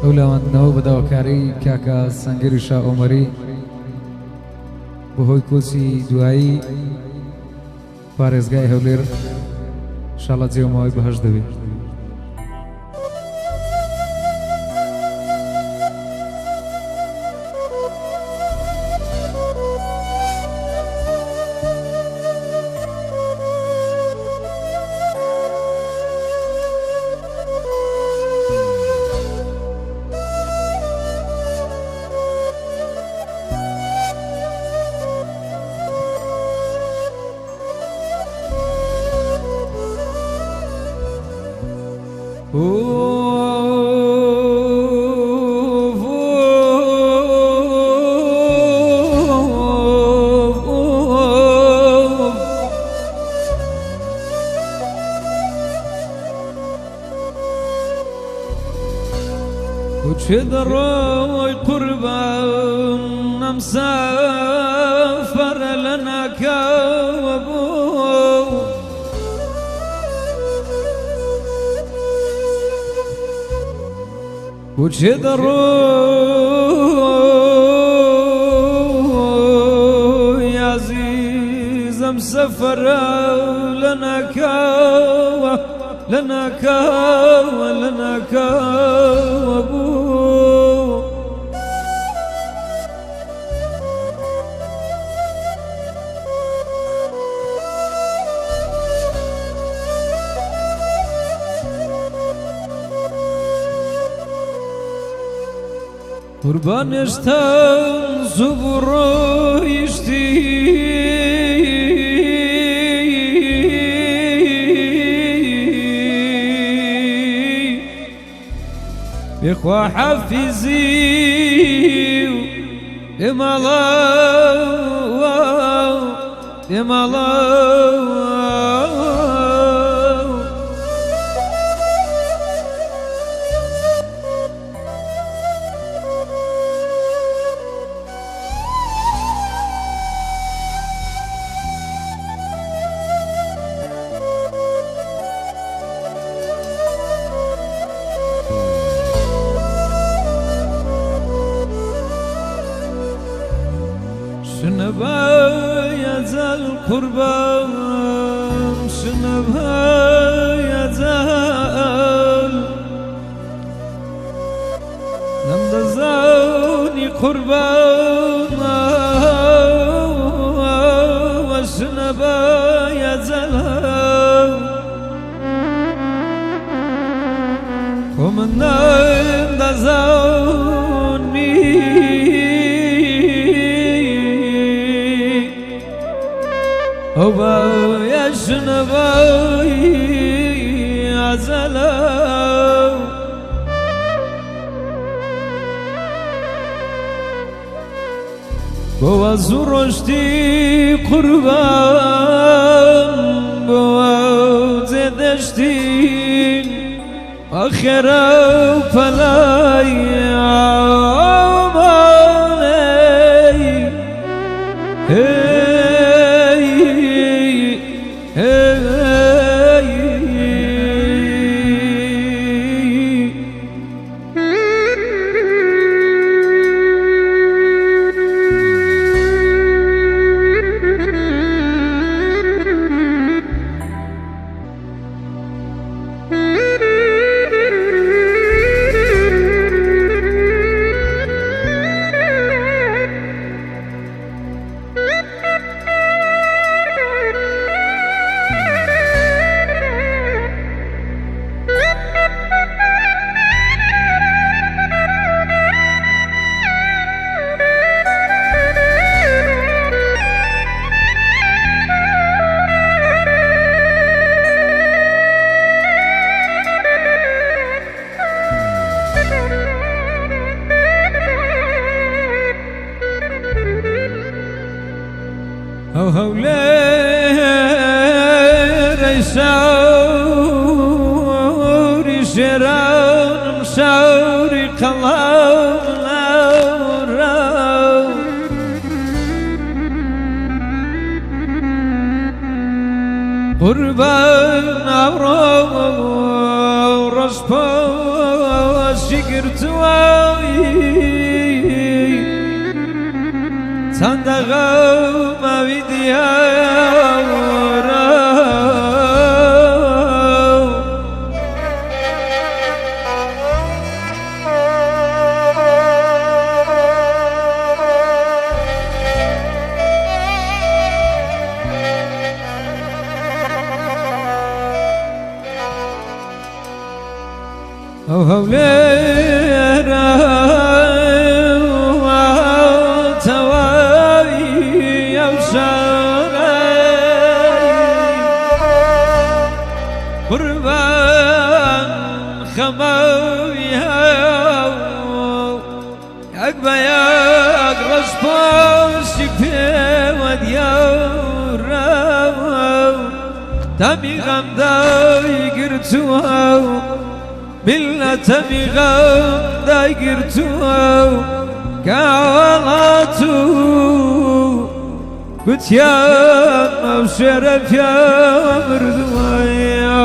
ئەولاوەندنەوە بەداواکاری کاکە سەنگەری شا ئۆمەری بەهۆی کۆچی دوایی پارێزگای هەولێر ئینشاڵڵا جێوماوەی بەهەش دەبێت. وچه دروی قربان مسافر لنا كوابو وچه دروی عزیزم سفر لنا كوابو لنا كوابو قربانشتن زبرویشتی بخوا حفظي إمالا شنبا يزال قربان شنبا يزال نمدزوني قربان وشنبا يزال ومن نمدزوني هو يشنبي عزلا بوا زرشتي قربان بوا زدشتين آخر فلاي عمالي شوري شيران مشاوري قلاونا قربان عمرو رشبا شكرتواي صندقا ما بديا هولينا وتواي يوشاري قربان خماويها عقبا ياك رشبوشك في وديورا تامي غمداي قرتوها ملة بغم دايقرتو كاولاتو قلت يا مشرف يا مردويا